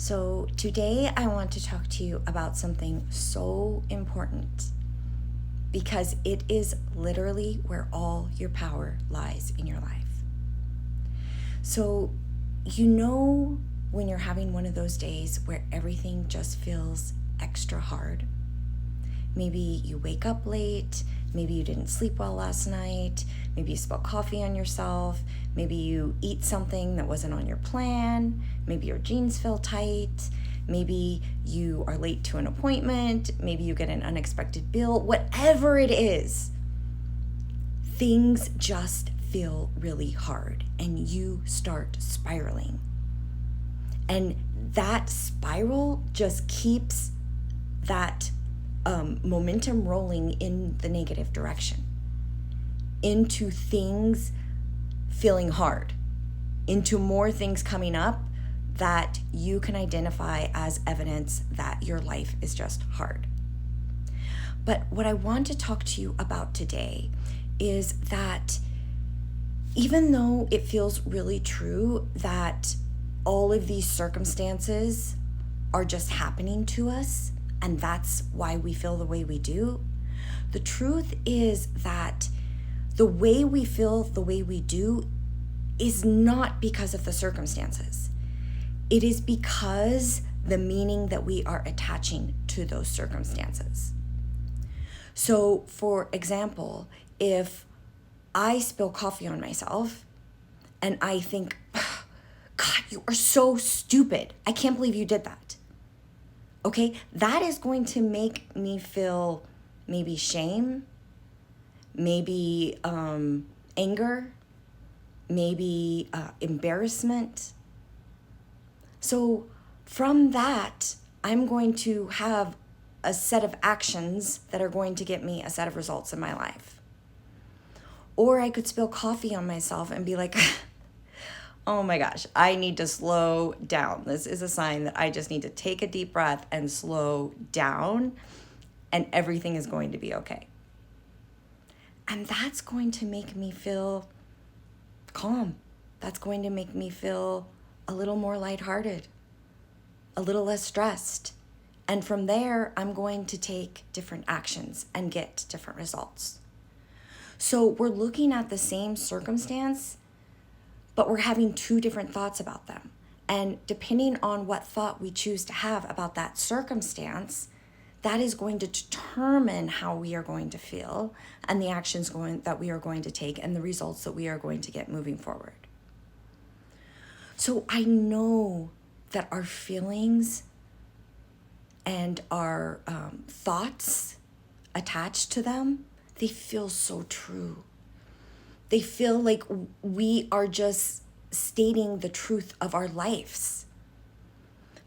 So today I want to talk to you about something so important because it is literally where all your power lies in your life. So, when you're having one of those days where everything just feels extra hard. Maybe you wake up late, maybe you didn't sleep well last night, maybe you spilled coffee on yourself, maybe you eat something that wasn't on your plan, maybe your jeans feel tight, maybe you are late to an appointment, maybe you get an unexpected bill, whatever it is, things just feel really hard and you start spiraling. And that spiral just keeps that momentum rolling in the negative direction, into things feeling hard, into more things coming up that you can identify as evidence that your life is just hard. But what I want to talk to you about today is that even though it feels really true that all of these circumstances are just happening to us, and that's why we feel the way we do, the truth is that the way we feel the way we do is not because of the circumstances. It is because the meaning that we are attaching to those circumstances. So, for example, if I spill coffee on myself and I think, God, you are so stupid. I can't believe you did that. Okay, that is going to make me feel maybe shame, maybe anger, maybe embarrassment. So from that, I'm going to have a set of actions that are going to get me a set of results in my life. Or I could spill coffee on myself and be like, oh my gosh, I need to slow down. This is a sign that I just need to take a deep breath and slow down, and everything is going to be okay. And that's going to make me feel calm. That's going to make me feel a little more lighthearted, a little less stressed. And from there, I'm going to take different actions and get different results. So we're looking at the same circumstance, but we're having two different thoughts about them. And depending on what thought we choose to have about that circumstance, that is going to determine how we are going to feel and the actions that we are going to take and the results that we are going to get moving forward. So I know that our feelings and our thoughts attached to them, they feel so true. They feel like we are just stating the truth of our lives.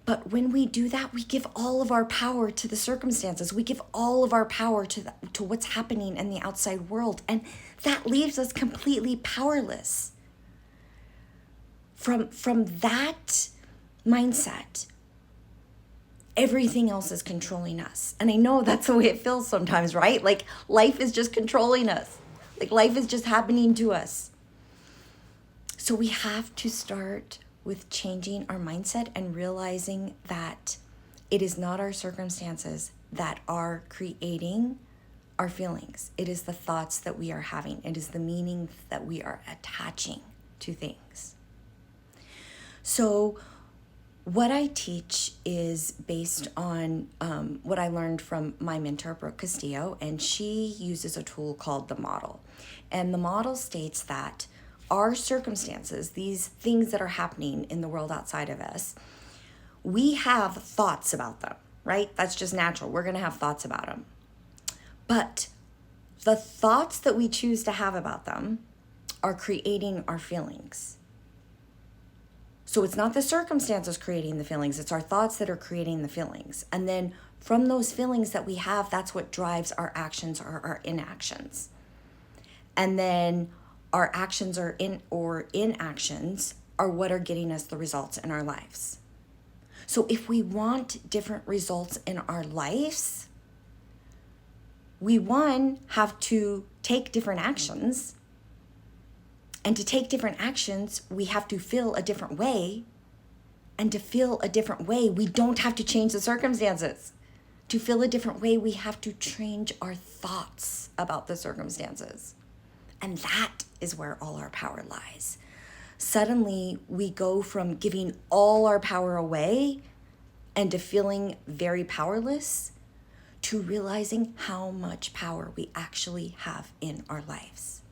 But when we do that, we give all of our power to the circumstances. We give all of our power to what's happening in the outside world. And that leaves us completely powerless. From that mindset, everything else is controlling us. And I know that's the way it feels sometimes, right? Like life is just controlling us. Like life is just happening to us. So we have to start with changing our mindset and realizing that it is not our circumstances that are creating our feelings. It is the thoughts that we are having. It is the meaning that we are attaching to things. So what I teach is based on what I learned from my mentor, Brooke Castillo, and she uses a tool called the model. And the model states that our circumstances, these things that are happening in the world outside of us, we have thoughts about them, right? That's just natural. We're going to have thoughts about them. But the thoughts that we choose to have about them are creating our feelings. So it's not the circumstances creating the feelings, it's our thoughts that are creating the feelings. And then from those feelings that we have, that's what drives our actions or our inactions. And then our actions or inactions are what are getting us the results in our lives. So if we want different results in our lives, we have to take different actions. And to take different actions, we have to feel a different way. And to feel a different way, we don't have to change the circumstances. To feel a different way, we have to change our thoughts about the circumstances. And that is where all our power lies. Suddenly, we go from giving all our power away and to feeling very powerless to realizing how much power we actually have in our lives.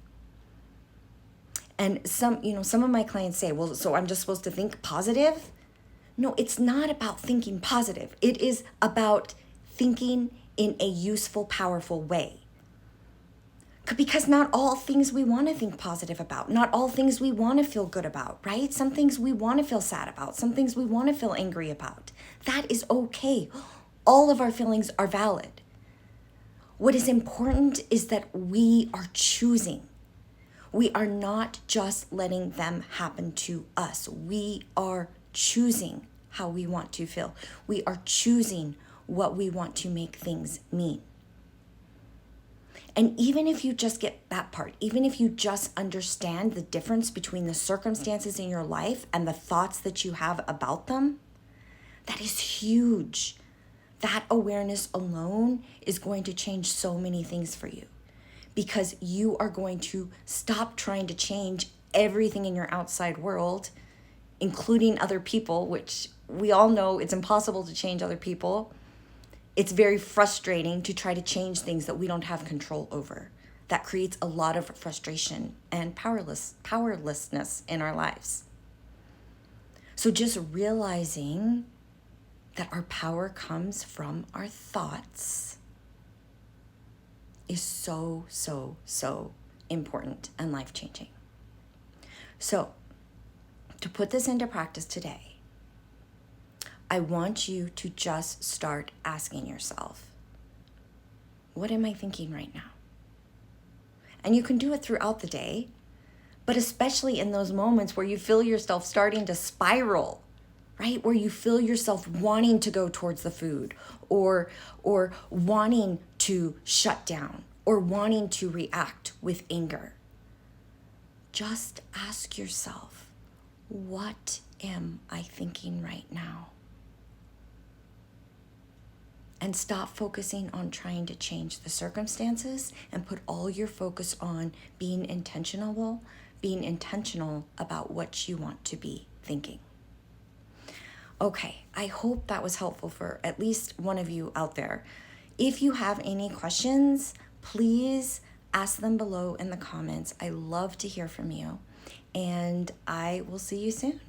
And some of my clients say, well, so I'm just supposed to think positive? No, it's not about thinking positive. It is about thinking in a useful, powerful way. Because not all things we want to think positive about, not all things we want to feel good about, right? Some things we want to feel sad about, some things we want to feel angry about. That is okay. All of our feelings are valid. What is important is that we are choosing. We are not just letting them happen to us. We are choosing how we want to feel. We are choosing what we want to make things mean. And even if you just get that part, even if you just understand the difference between the circumstances in your life and the thoughts that you have about them, that is huge. That awareness alone is going to change so many things for you, because you are going to stop trying to change everything in your outside world, including other people, which we all know it's impossible to change other people. It's very frustrating to try to change things that we don't have control over. That creates a lot of frustration and powerlessness in our lives. So just realizing that our power comes from our thoughts is so, so, so important and life-changing. So to put this into practice today, I want you to just start asking yourself, what am I thinking right now? And you can do it throughout the day, but especially in those moments where you feel yourself starting to spiral, right? Where you feel yourself wanting to go towards the food or wanting to shut down or wanting to react with anger. Just ask yourself, what am I thinking right now? And stop focusing on trying to change the circumstances and put all your focus on being intentional about what you want to be thinking. Okay, I hope that was helpful for at least one of you out there. If you have any questions, please ask them below in the comments. I love to hear from you, and I will see you soon.